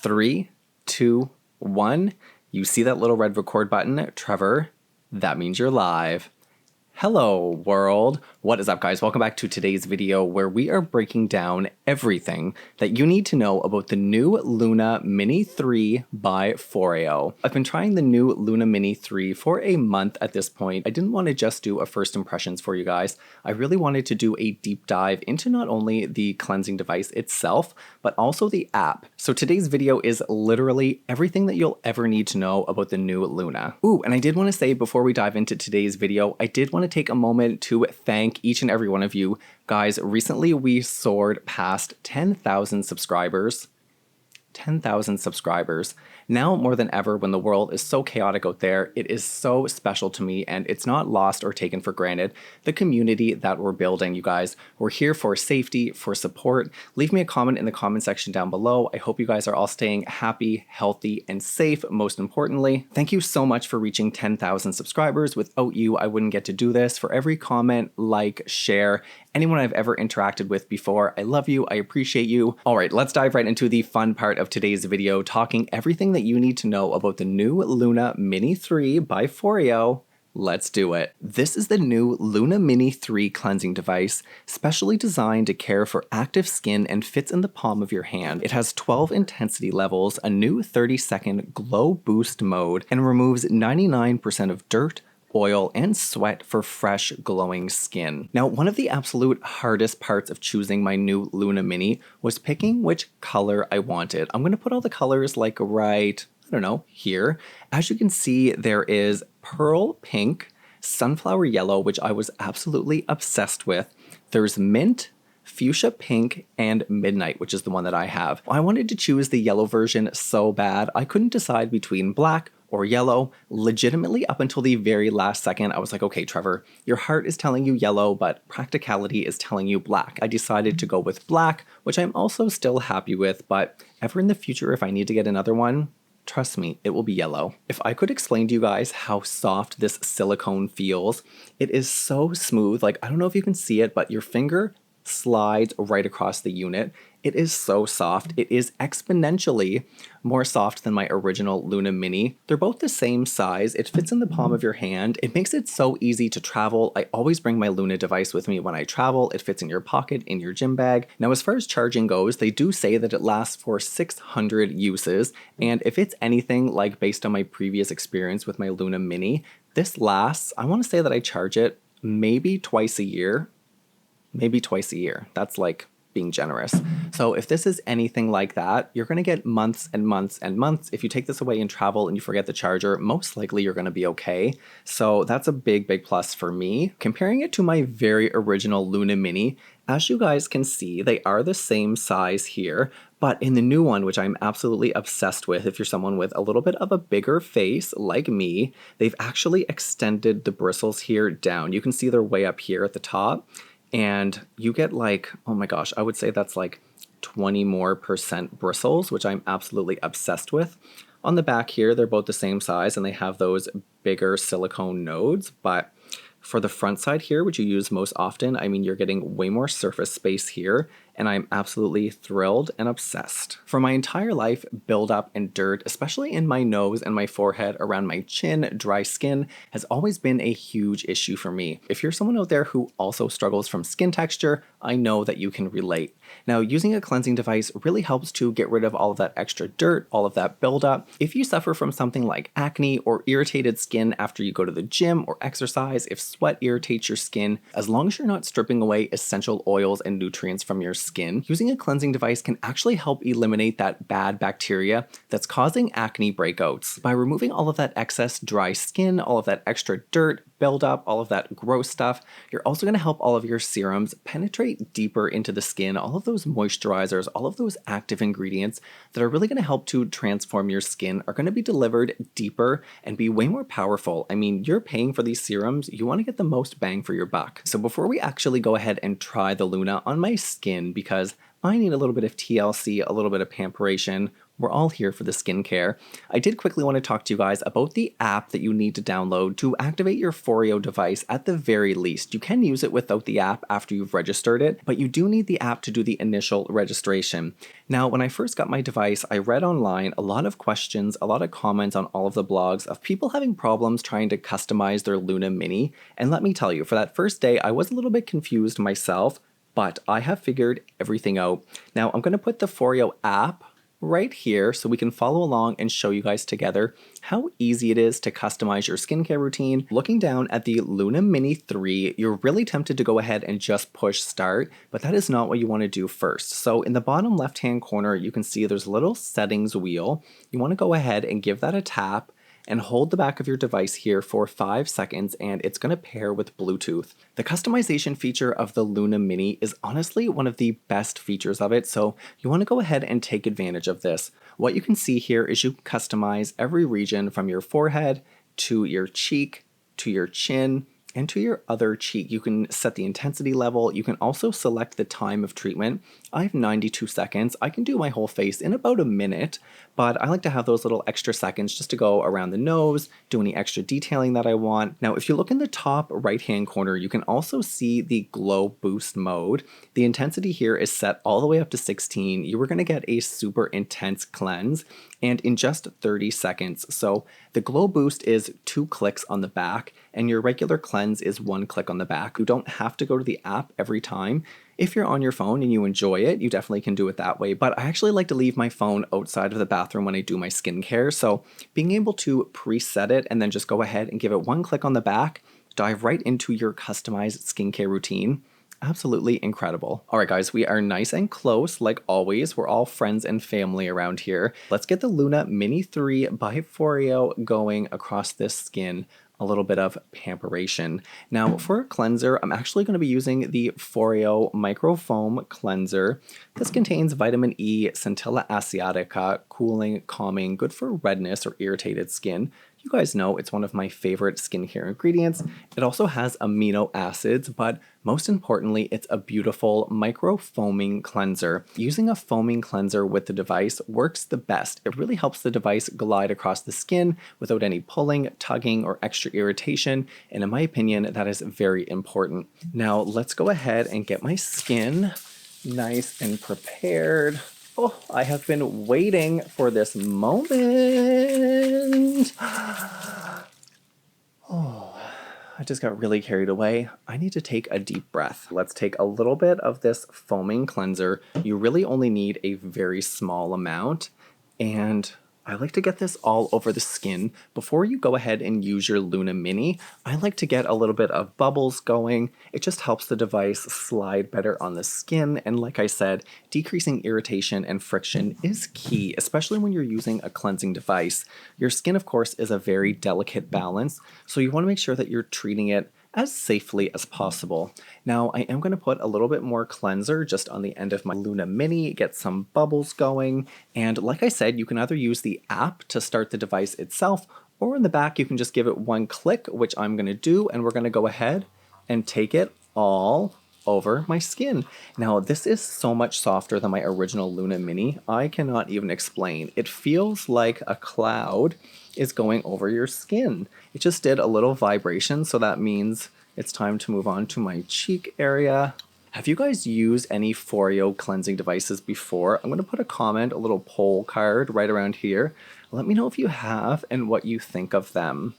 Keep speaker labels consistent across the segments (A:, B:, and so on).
A: 3, 2, 1. You see that little red record button? Trevor, that means you're live. Hello world! What is up guys? Welcome back to today's video where we are breaking down everything that you need to know about the new Luna Mini 3 by FOREO. I've been trying the new Luna Mini 3 for a month at this point. I didn't want to just do a first impressions for you guys. I really wanted to do a deep dive into not only the cleansing device itself, but also the app. So today's video is literally everything that you'll ever need to know about the new Luna. Ooh, and I did want to say before we dive into today's video, I did want to take a moment to thank each and every one of you. Guys, recently we soared past 10,000 subscribers. 10,000 subscribers. Now more than ever, when the world is so chaotic out there, it is so special to me, and it's not lost or taken for granted. The community that we're building, you guys, we're here for safety, for support. Leave me a comment in the comment section down below. I hope you guys are all staying happy, healthy, and safe, most importantly. Thank you so much for reaching 10,000 subscribers. Without you, I wouldn't get to do this. For every comment, like, share, anyone I've ever interacted with before, I love you, I appreciate you. All right, let's dive right into the fun part of today's video, talking everything that you need to know about the new Luna Mini 3 by FOREO. Let's do it. This is the new Luna Mini 3 cleansing device, specially designed to care for active skin and fits in the palm of your hand. It has 12 intensity levels, a new 30-second glow boost mode, and removes 99% of dirt, oil, and sweat for fresh, glowing skin. Now, one of the absolute hardest parts of choosing my new Luna Mini was picking which color I wanted. I'm gonna put all the colors like right, I don't know, here. As you can see, there is pearl pink, sunflower yellow, which I was absolutely obsessed with. There's mint, fuchsia pink, and midnight, which is the one that I have. I wanted to choose the yellow version so bad. I couldn't decide between black or yellow. Legitimately, up until the very last second, I was like, okay, Trevor, your heart is telling you yellow, but practicality is telling you black. I decided to go with black, which I'm also still happy with, but ever in the future, if I need to get another one, trust me, it will be yellow. If I could explain to you guys how soft this silicone feels, it is so smooth. Like, I don't know if you can see it, but your finger slides right across the unit. It is so soft. It is exponentially more soft than my original Luna Mini. They're both the same size. It fits in the palm of your hand. It makes it so easy to travel. I always bring my Luna device with me when I travel. It fits in your pocket, in your gym bag. Now, as far as charging goes, they do say that it lasts for 600 uses. And if it's anything like based on my previous experience with my Luna Mini, this lasts, I want to say that I charge it maybe twice a year. Maybe twice a year. That's like being generous. So if this is anything like that, you're gonna get months and months and months. If you take this away and travel and you forget the charger, most likely you're gonna be okay. So that's a big, big plus for me. Comparing it to my very original Luna Mini, as you guys can see, they are the same size here, but in the new one, which I'm absolutely obsessed with, if you're someone with a little bit of a bigger face like me, they've actually extended the bristles here down. You can see they're way up here at the top. And you get like, oh my gosh, I would say that's like 20% more bristles, which I'm absolutely obsessed with. On the back here, they're both the same size and they have those bigger silicone nodes, but for the front side here, which you use most often, I mean, you're getting way more surface space here, and I'm absolutely thrilled and obsessed. For my entire life, buildup and dirt, especially in my nose and my forehead, around my chin, dry skin, has always been a huge issue for me. If you're someone out there who also struggles from skin texture, I know that you can relate. Now, using a cleansing device really helps to get rid of all of that extra dirt, all of that buildup. If you suffer from something like acne or irritated skin after you go to the gym or exercise, if sweat irritates your skin, as long as you're not stripping away essential oils and nutrients from your skin, using a cleansing device can actually help eliminate that bad bacteria that's causing acne breakouts. By removing all of that excess dry skin, all of that extra dirt, buildup, all of that gross stuff, you're also going to help all of your serums penetrate deeper into the skin, all of those moisturizers, all of those active ingredients that are really going to help to transform your skin are going to be delivered deeper and be way more powerful. I mean, you're paying for these serums, you want to get the most bang for your buck. So before we actually go ahead and try the Luna on my skin, because I need a little bit of TLC, a little bit of pamperation, We're all here for the skincare. I did quickly want to talk to you guys about the app that you need to download to activate your FOREO device at the very least. You can use it without the app after you've registered it, but you do need the app to do the initial registration. Now, when I first got my device, I read online a lot of questions, a lot of comments on all of the blogs of people having problems trying to customize their Luna Mini. And let me tell you, for that first day, I was a little bit confused myself, but I have figured everything out. Now, I'm going to put the FOREO app right here so we can follow along and show you guys together how easy it is to customize your skincare routine. Looking down at the Luna Mini 3, you're really tempted to go ahead and just push start, but that is not what you want to do first. So in the bottom left hand corner, you can see there's a little settings wheel. You want to go ahead and give that a tap and hold the back of your device here for 5 seconds, and it's going to pair with Bluetooth. The customization feature of the Luna Mini is honestly one of the best features of it, so you want to go ahead and take advantage of this. What you can see here is you can customize every region from your forehead to your cheek to your chin and to your other cheek. You can set the intensity level. You can also select the time of treatment. I have 92 seconds. I can do my whole face in about a minute, but I like to have those little extra seconds just to go around the nose, do any extra detailing that I want. Now, if you look in the top right-hand corner, you can also see the glow boost mode. The intensity here is set all the way up to 16. You are gonna get a super intense cleanse and in just 30 seconds. So the glow boost is 2 clicks on the back and your regular cleanse is 1 click on the back. You don't have to go to the app every time. If you're on your phone and you enjoy it, you definitely can do it that way. But I actually like to leave my phone outside of the bathroom when I do my skincare. So being able to preset it and then just go ahead and give it 1 click on the back, dive right into your customized skincare routine. Absolutely incredible. All right, guys, we are nice and close like always. We're all friends and family around here. Let's get the Luna Mini 3 by FOREO going across this skin. A little bit of pamperation. Now for a cleanser, I'm actually going to be using the FOREO Micro Foam Cleanser. This contains vitamin E, Centella asiatica, cooling, calming, good for redness or irritated skin. You guys know it's one of my favorite skincare ingredients. It also has amino acids, but most importantly, it's a beautiful micro foaming cleanser. Using a foaming cleanser with the device works the best. It really helps the device glide across the skin without any pulling, tugging, or extra irritation. And in my opinion, that is very important. Now let's go ahead and get my skin nice and prepared. Oh, I have been waiting for this moment. Oh, I just got really carried away. I need to take a deep breath. Let's take a little bit of this foaming cleanser. You really only need a very small amount, and I like to get this all over the skin. Before you go ahead and use your Luna Mini, I like to get a little bit of bubbles going. It just helps the device slide better on the skin. And like I said, decreasing irritation and friction is key, especially when you're using a cleansing device. Your skin, of course, is a very delicate balance, so you want to make sure that you're treating it as safely as possible. Now I am going to put a little bit more cleanser just on the end of my Luna Mini, get some bubbles going, and like I said, you can either use the app to start the device itself, or in the back you can just give it 1 click, which I'm going to do, and we're going to go ahead and take it all over my skin. Now this is so much softer than my original Luna Mini. I cannot even explain. It feels like a cloud is going over your skin. It just did a little vibration, so that means it's time to move on to my cheek area. Have you guys used any FOREO cleansing devices before? I'm going to put a comment, a little poll card right around here. Let me know if you have and what you think of them.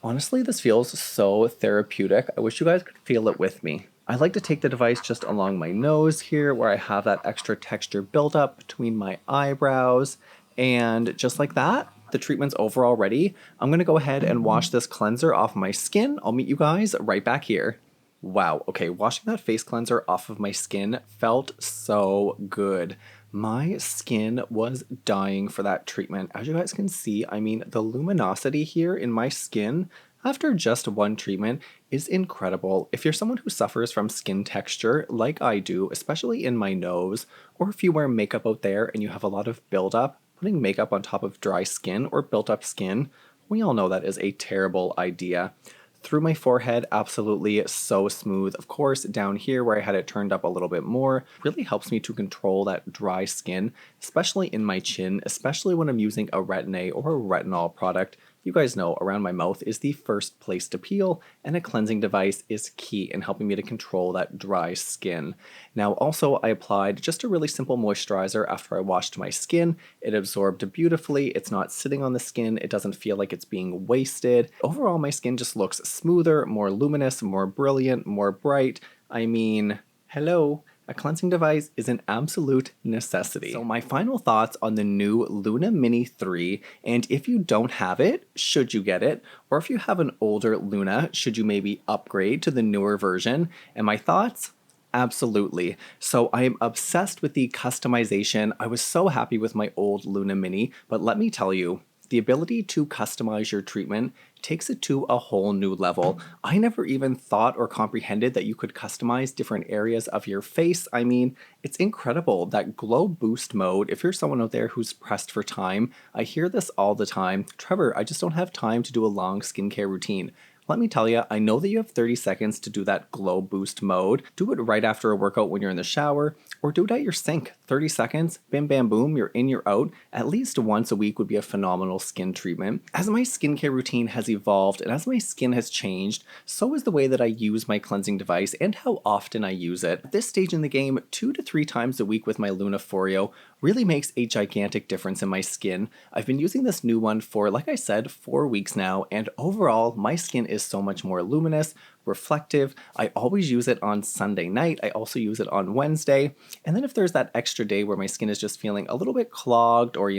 A: Honestly, this feels so therapeutic. I wish you guys could feel it with me. I like to take the device just along my nose here where I have that extra texture built up between my eyebrows. And just like that, the treatment's over already. I'm gonna go ahead and wash this cleanser off my skin. I'll meet you guys right back here. Wow, okay, washing that face cleanser off of my skin felt so good. My skin was dying for that treatment. As you guys can see, I mean, the luminosity here in my skin after just 1 treatment is incredible. If you're someone who suffers from skin texture like I do, especially in my nose, or if you wear makeup out there and you have a lot of buildup, putting makeup on top of dry skin or built up skin, we all know that is a terrible idea. Through my forehead, absolutely so smooth. Of course, down here where I had it turned up a little bit more, really helps me to control that dry skin, especially in my chin, especially when I'm using a retin-A or a retinol product. You guys know around my mouth is the first place to peel, and a cleansing device is key in helping me to control that dry skin. Now also I applied just a really simple moisturizer after I washed my skin. It absorbed beautifully, it's not sitting on the skin, it doesn't feel like it's being wasted. Overall my skin just looks smoother, more luminous, more brilliant, more bright. I mean, hello. A cleansing device is an absolute necessity. So my final thoughts on the new Luna Mini 3, and if you don't have it, should you get it? Or if you have an older Luna, should you maybe upgrade to the newer version? And my thoughts? Absolutely. So I am obsessed with the customization. I was so happy with my old Luna Mini, but let me tell you, the ability to customize your treatment takes it to a whole new level. I never even thought or comprehended that you could customize different areas of your face. I mean, it's incredible. That glow boost mode, if you're someone out there who's pressed for time, I hear this all the time. Trevor, I just don't have time to do a long skincare routine. Let me tell you, I know that you have 30 seconds to do that glow boost mode. Do it right after a workout when you're in the shower, or do it at your sink. 30 seconds, bam, bam, boom, you're in, you're out. At least once a week would be a phenomenal skin treatment. As my skincare routine has evolved and as my skin has changed, so is the way that I use my cleansing device and how often I use it. At this stage in the game, 2 to 3 times a week with my Luna FOREO really makes a gigantic difference in my skin. I've been using this new one for, like I said, 4 weeks now, and overall, my skin is so much more luminous, reflective. I always use it on Sunday night. I also use it on Wednesday. And then if there's that extra day where my skin is just feeling a little bit clogged or,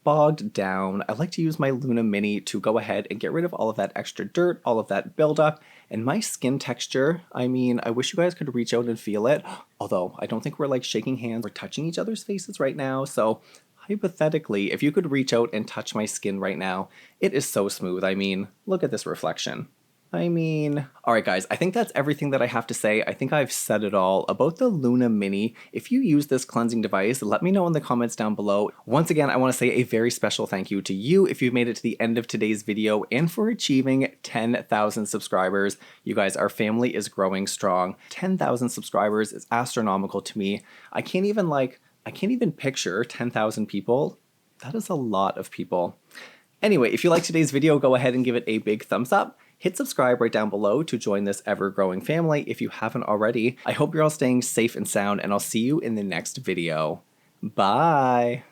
A: bogged down, I like to use my Luna Mini to go ahead and get rid of all of that extra dirt, all of that buildup. And my skin texture, I mean, I wish you guys could reach out and feel it. Although I don't think we're like shaking hands or touching each other's faces right now. So hypothetically, if you could reach out and touch my skin right now, it is so smooth. I mean, look at this reflection. Alright guys, I think that's everything that I have to say. I think I've said it all about the Luna Mini. If you use this cleansing device, let me know in the comments down below. Once again, I want to say a very special thank you to you if you've made it to the end of today's video and for achieving 10,000 subscribers. You guys, our family is growing strong. 10,000 subscribers is astronomical to me. I can't even picture 10,000 people. That is a lot of people. Anyway, if you liked today's video, go ahead and give it a big thumbs up. Hit subscribe right down below to join this ever-growing family if you haven't already. I hope you're all staying safe and sound, and I'll see you in the next video. Bye!